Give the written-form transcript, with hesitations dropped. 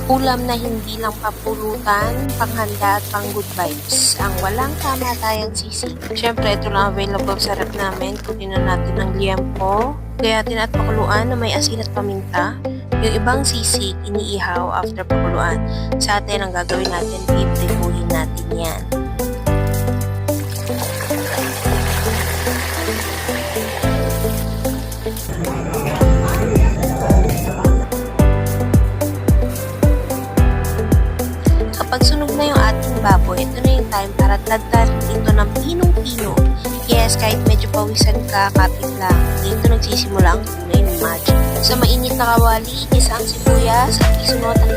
Ulam na hindi lang papulutan, panghanda at pang good vibes. Ang walang kamatayang sisig. Siyempre, ito lang available sa rep namin. Kunin na natin ang liempo, gayatin at pakuluan na may asin at paminta. Yung ibang sisig, iniihaw after pakuluan. Sa atin, ang gagawin natin, piprituhin natin yan. Kapag sunog na yung ating baboy, ito na yung time para tadtarin dito ng pinong-pino. Yes, kahit medyo pawisan ka, kapit lang. Dito nagsisimula ang tunay ng magic. Sa mainit na kawali, igisa ang sibuyas at isunod ang